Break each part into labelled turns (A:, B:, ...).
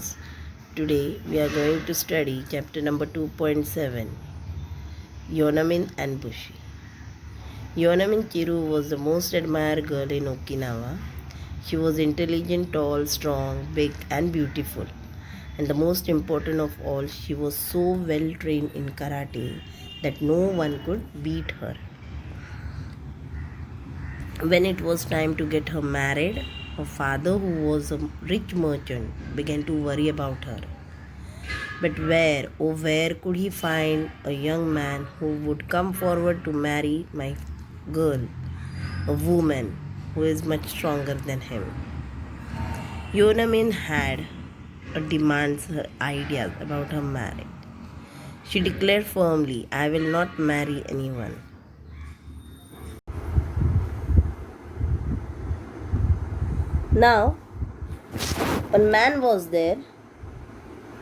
A: students. Today we are going to study chapter number 2.7, Yonamin and Bushi. Yonamin Chiru was the most admired girl in Okinawa. She was intelligent, tall, strong, big and beautiful. And the most important of all, she was so well trained in karate that no one could beat her. When it was time to get her married, her father, who was a rich merchant, began to worry about her. But where could he find a young man who would come forward to marry my girl, a woman who is much stronger than him? Yonamin had demands her ideas about her marriage. She declared firmly, I will not marry anyone. Now, a man was there.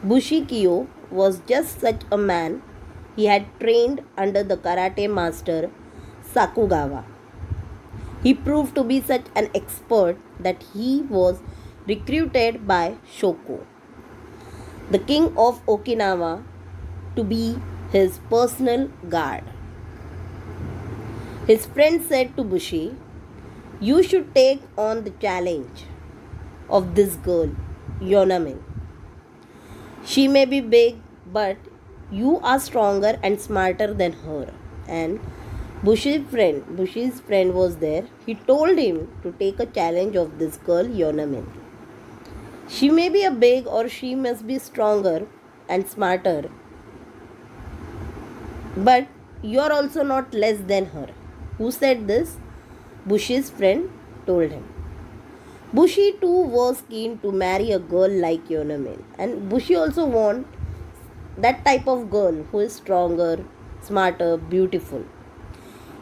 A: Bushi-kyo was just such a man. He had trained under the karate master Sakugawa. He proved to be such an expert that he was recruited by Shoko, the king of Okinawa, to be his personal guard. His friend said to Bushi, you should take on the challenge of this girl, Yonamin. She may be big, but you are stronger and smarter than her. And Bushi's friend was there. He told him to take a challenge of this girl, Yonamin. She may be a big, or she must be stronger and smarter, but you are also not less than her. Who said this? Bushi's friend told him. Bushi too was keen to marry a girl like Yonamin, and Bushi also wanted that type of girl who is stronger, smarter, beautiful.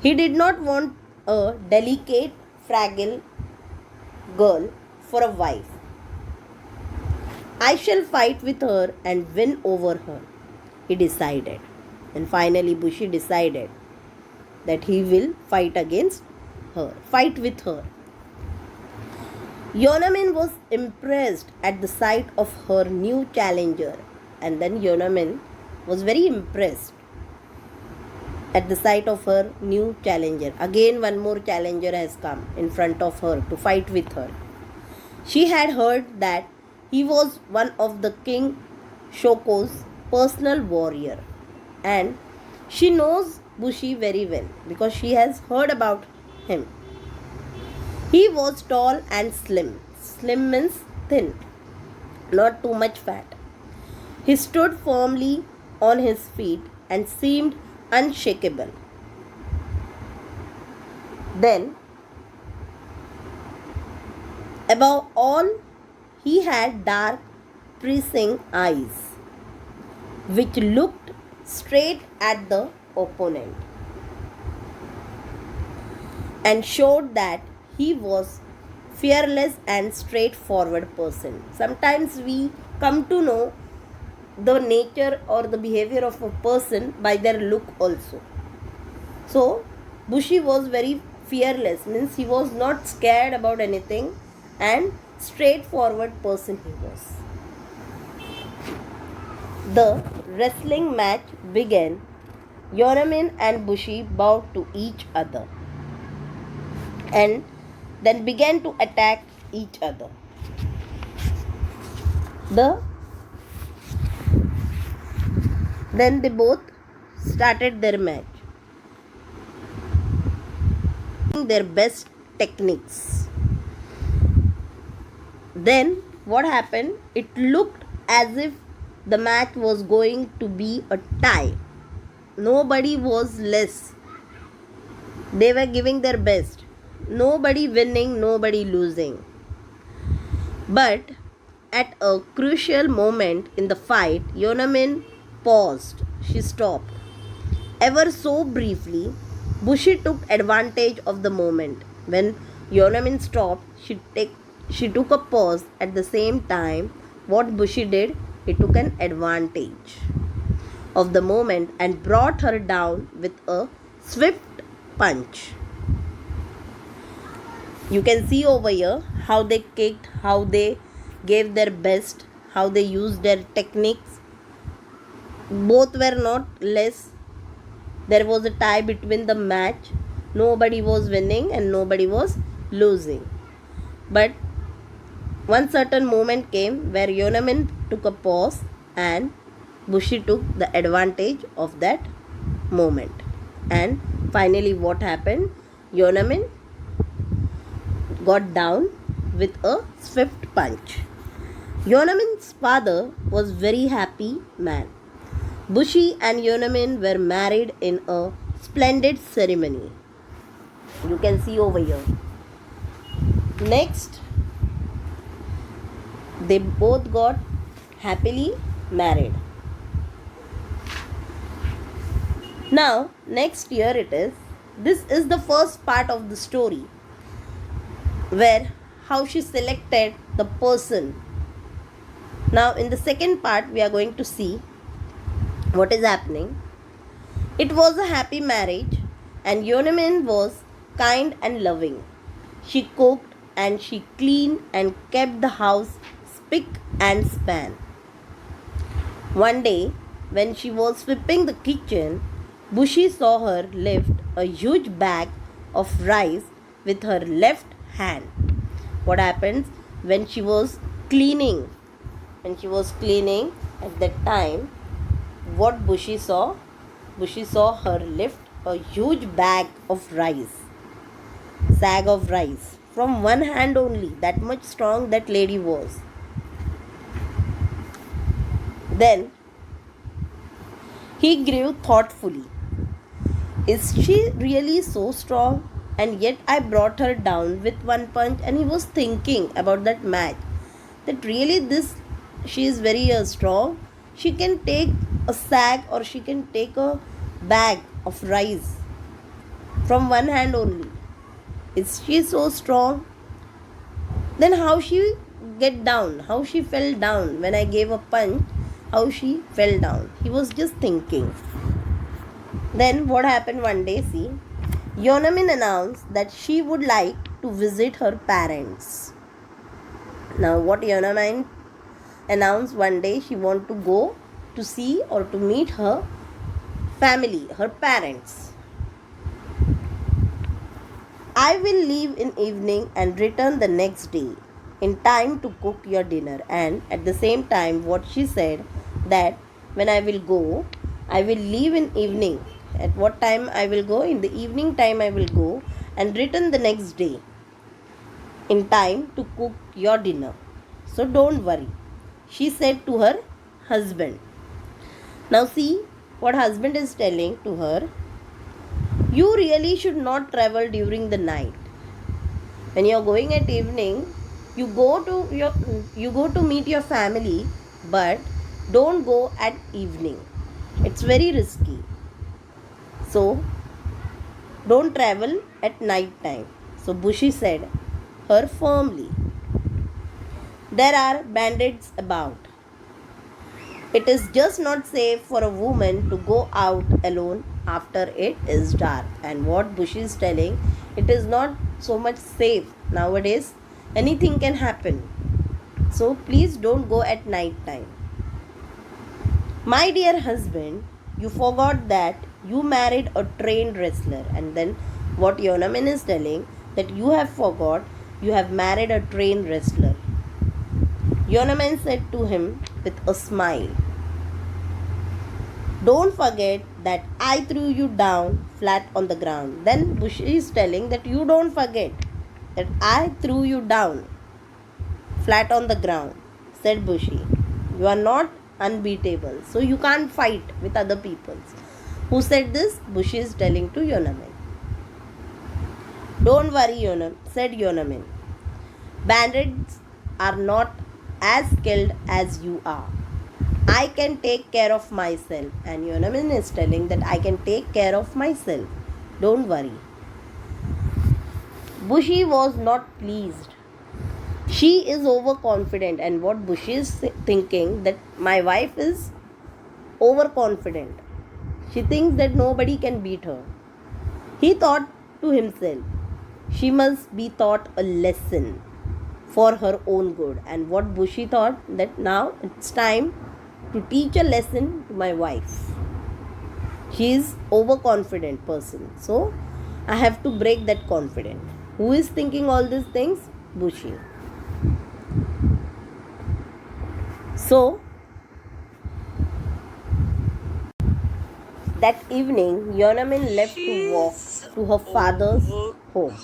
A: He did not want a delicate, fragile girl for a wife. I shall fight with her and win over her, he decided. And finally Bushi decided that he will fight with her. Yonamin was impressed at the sight of her new challenger, and then Yonamin was very impressed at the sight of her new challenger. Again, one more challenger has come in front of her to fight with her. She had heard that he was one of the King Shoko's personal warrior, and she knows Bushi very well because she has heard about him. He was tall and slim. Slim means thin, not too much fat. He stood firmly on his feet and seemed unshakable. Then, above all, he had dark, piercing eyes, which looked straight at the opponent and showed that he was fearless and straightforward person. Sometimes we come to know the nature or the behavior of a person by their look also. So Bushi was very fearless, means he was not scared about anything, and straightforward person he was. The wrestling match began. Yonamin and Bushi bowed to each other and then began to attack each other. Then they both started their match, their best techniques. Then what happened? It looked as if the match was going to be a tie. Nobody was less. They were giving their best. Nobody winning, nobody losing. But at a crucial moment in the fight, Yonamin paused. She stopped. Ever so briefly, Bushi took advantage of the moment. When Yonamin stopped, she took a pause. At the same time, what Bushi did, he took an advantage of the moment and brought her down with a swift punch. You can see over here how they kicked, how they gave their best, how they used their techniques. Both were not less. There was a tie between the match. Nobody was winning and nobody was losing. But one certain moment came where Yonamin took a pause and Bushi took the advantage of that moment. And finally, what happened? Yonamin got down with a swift punch. Yonamin's father was very happy man. Bushi and Yonamin were married in a splendid ceremony. You can see over here. Next, they both got happily married. Now, next year it is. This is the first part of the story where how she selected the person. Now, in the second part, we are going to see what is happening. It was a happy marriage, and Yonamin was kind and loving. She cooked and she cleaned and kept the house spick and span. One day, when she was sweeping the kitchen, Bushi saw her lift a huge bag of rice with her left hand. What happens when she was cleaning? When she was cleaning at that time, what Bushi saw? Bushi saw her lift a huge bag of rice. Sack of rice. From one hand only. That much strong that lady was. Then he grew thoughtfully. Is she really so strong? And yet I brought her down with one punch. And he was thinking about that match. That really she is very strong. She can take a sack or she can take a bag of rice from one hand only. Is she so strong? Then how she get down? How she fell down when I gave a punch? How she fell down? He was just thinking. Then what happened one day? See, Yonamin announced that she would like to visit her parents. Now what Yonamin announced one day, she want to go to see or to meet her family, her parents. I will leave in evening and return the next day in time to cook your dinner. And at the same time, what she said that when I will go, I will leave in evening. At what time I will go? In the evening time I will go and return the next day in time to cook your dinner. So don't worry, she said to her husband. Now see what husband is telling to her. You really should not travel during the night. When you are going at evening, you go to meet your family, but don't go at evening. It's very risky. So don't travel at night time. So Bushi said her firmly. There are bandits about. It is just not safe for a woman to go out alone after it is dark. And what Bushi is telling, it is not so much safe nowadays. Anything can happen. So please don't go at night time. My dear husband, you forgot that you married a trained wrestler. And then what Yonamin is telling, that you have forgot you have married a trained wrestler. Yonamin said to him with a smile, don't forget that I threw you down flat on the ground. Then Bushi is telling that you don't forget that I threw you down flat on the ground, said Bushi. You are not unbeatable, so you can't fight with other people. Who said this? Bushi is telling to Yonamin. Don't worry, said Yonamin. Bandits are not as skilled as you are. I can take care of myself. And Yonamin is telling that I can take care of myself. Don't worry. Bushi was not pleased. She is overconfident. And what Bushi is thinking, that my wife is overconfident. She thinks that nobody can beat her. He thought to himself, she must be taught a lesson. for her own good. And what Bushi thought, that now it's time to teach a lesson to my wife. She is overconfident person, so I have to break that confidence. Who is thinking all these things? Bushi. So that evening, Yonamin left to walk to her father's home.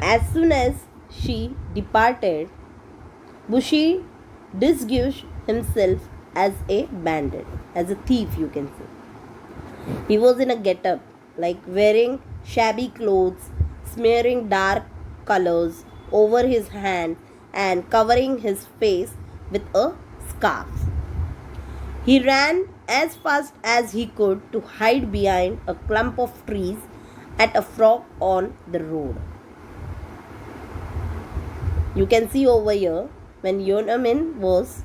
A: As soon as she departed, Bushi disguised himself as a bandit, as a thief, you can say. He was in a get-up, like wearing shabby clothes, smearing dark colors over his hand and covering his face with a scarf. He ran as fast as he could to hide behind a clump of trees at a fork on the road. You can see over here, when Yonamin was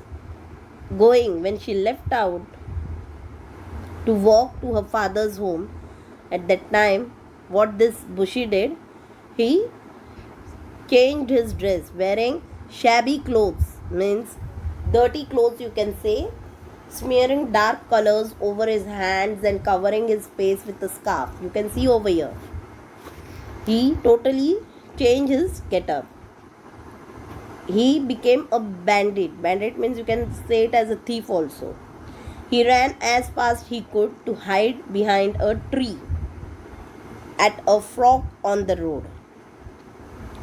A: going, when she left out to walk to her father's home, at that time, what this Bushi did, he changed his dress, wearing shabby clothes, means dirty clothes, you can say, smearing dark colors over his hands and covering his face with a scarf. You can see over here, he totally changed his get-up. He became a bandit. Bandit means you can say it as a thief also. He ran as fast he could to hide behind a tree at a fork on the road.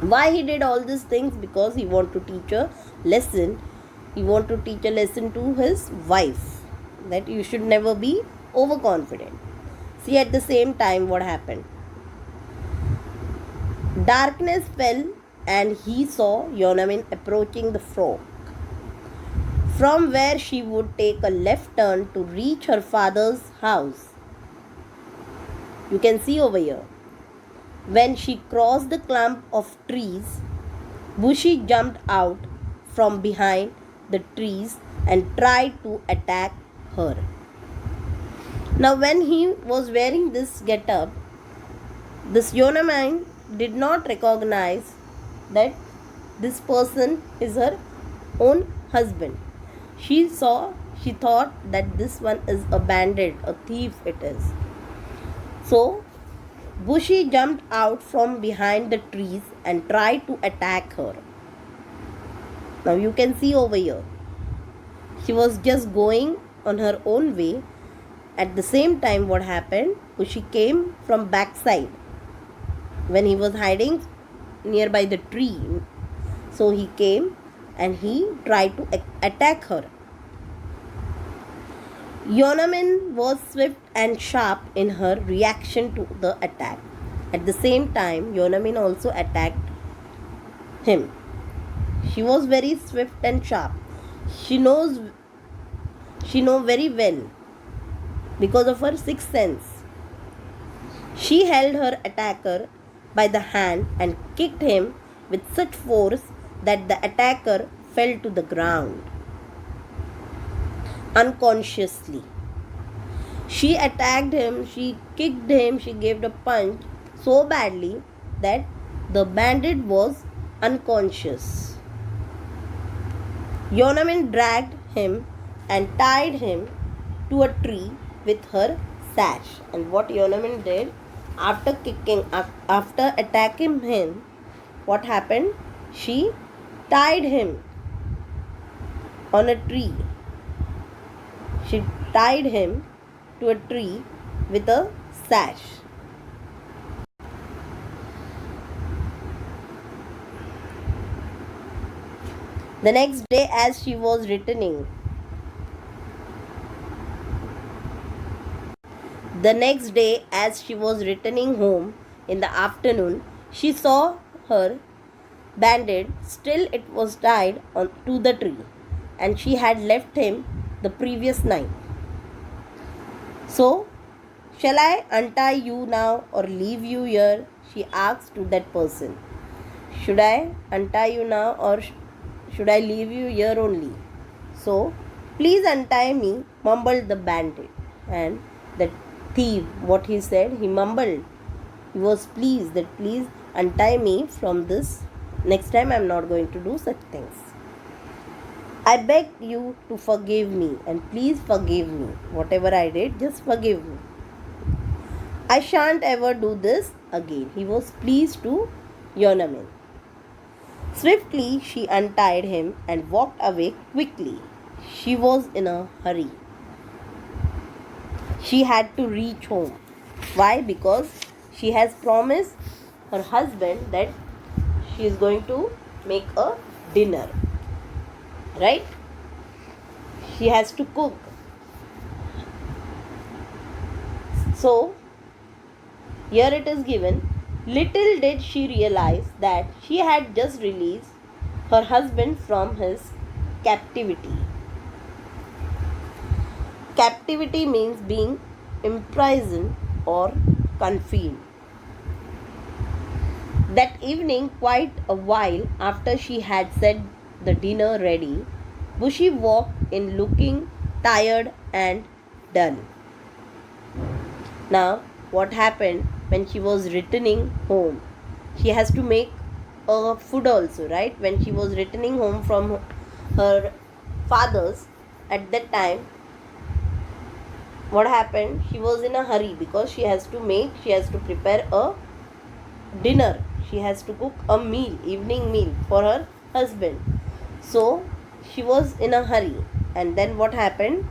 A: Why he did all these things? Because he want to teach a lesson. He want to teach a lesson to his wife, that you should never be overconfident. See, at the same time what happened. Darkness fell and he saw Yonamin approaching the fork, from where she would take a left turn to reach her father's house. You can see over here. When she crossed the clump of trees, Bushi jumped out from behind the trees and tried to attack her. Now when he was wearing this get-up, this Yonamin did not recognize that this person is her own husband. She thought that this one is a bandit, a thief it is. So Bushi jumped out from behind the trees and tried to attack her. Now you can see over here, she was just going on her own way. At the same time what happened, Bushi came from backside when he was hiding nearby the tree. So he came and he tried to attack her. Yonamin was swift and sharp in her reaction to the attack. At the same time, Yonamin also attacked him. She was very swift and sharp. She knows very well because of her sixth sense. She held her attacker by the hand and kicked him with such force that the attacker fell to the ground unconsciously. She attacked him, she kicked him, she gave a punch so badly that the bandit was unconscious. Yonamin dragged him and tied him to a tree with her sash. And what Yonamin did, after attacking him, what happened? She tied him on a tree. She tied him to a tree with a sash. The next day, as she was returning home in the afternoon, she saw her bandit. Still it was tied to the tree, and she had left him the previous night. So, shall I untie you now or leave you here? She asked to that person. Should I untie you now or should I leave you here only? So, please untie me, mumbled the bandit. And the thief, what he said, he mumbled. He was pleased that please untie me from this Next time I'm not going to do such things. I beg you to forgive me and please forgive me. Whatever I did, just forgive me. I shan't ever do this again. He was pleased to Yonamin. Swiftly she untied him and walked away quickly. She was in a hurry. She had to reach home. Why? Because she has promised her husband that she is going to make a dinner. Right? She has to cook. So, here it is given. Little did she realize that she had just released her husband from his captivity. Captivity means being imprisoned or confined. That evening, quite a while after she had set the dinner ready, Bushi walked in looking tired and dull. Now, what happened when she was returning home? She has to make a food also, right? When she was returning home from her father's, at that time, what happened? She was in a hurry because she has to prepare a dinner. She has to cook a meal, evening meal for her husband. So, she was in a hurry. And then what happened?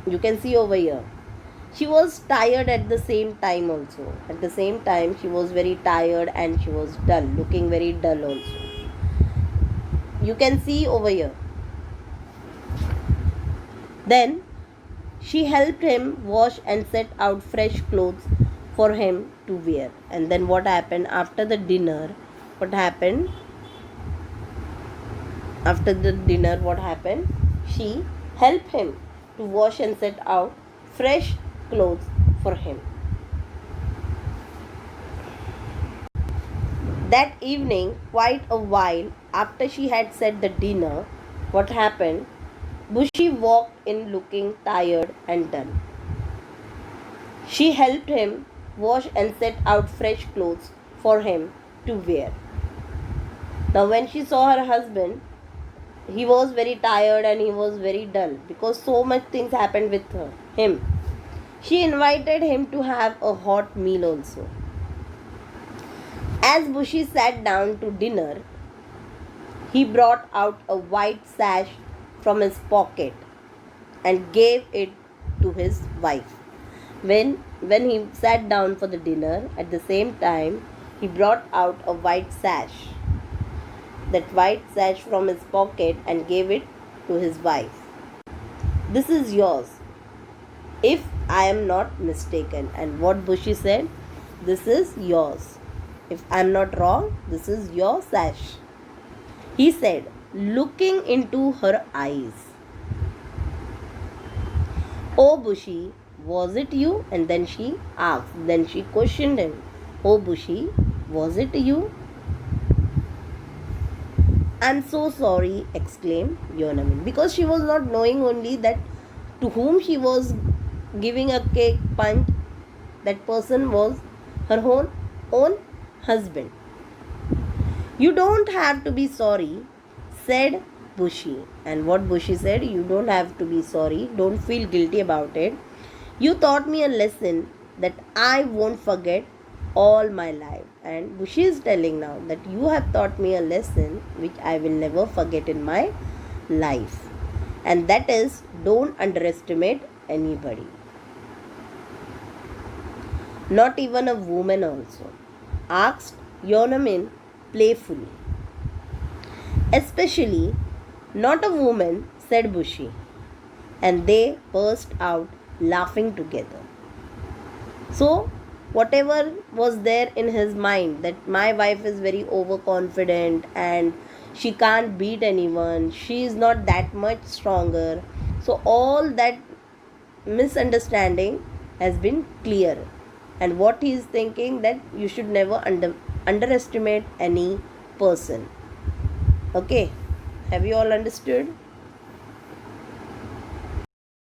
A: You can see over here. She was tired at the same time also. At the same time, she was very tired and she was dull, looking very dull also. You can see over here. Then, she helped him wash and set out fresh clothes for him to wear. And then what happened after the dinner? What happened? After the dinner, what happened? She helped him to wash and set out fresh clothes for him. That evening, quite a while after she had set the dinner, what happened? Bushi walked in looking tired and dull. She helped him wash and set out fresh clothes for him to wear. Now, when she saw her husband, he was very tired and he was very dull because so much things happened with him. She invited him to have a hot meal also. As Bushi sat down to dinner, he brought out a white sash from his pocket and gave it to his wife. When he sat down for the dinner, at the same time, he brought out a white sash. That white sash from his pocket and gave it to his wife. This is yours, if I am not mistaken. And what Bushi said? This is yours. If I am not wrong, this is your sash. He said, looking into her eyes. Oh Bushi, was it you? And then she asked. Then she questioned him. Oh Bushi, was it you? I'm so sorry, exclaimed Yonamin, because she was not knowing only that to whom she was giving a cake punch, that person was her own husband. You don't have to be sorry, said Bushi. And what Bushi said, you don't have to be sorry, don't feel guilty about it. You taught me a lesson that I won't forget all my life. And Bushi is telling now that you have taught me a lesson which I will never forget in my life. And that is, don't underestimate anybody. Not even a woman also, asked Yonamin playfully. Especially not a woman, said Bushi. And they burst out laughing together. So, whatever was there in his mind, that my wife is very overconfident and she can't beat anyone, she is not that much stronger. So, all that misunderstanding has been clear. And what he is thinking, that you should never underestimate any person. Okay, have you all understood?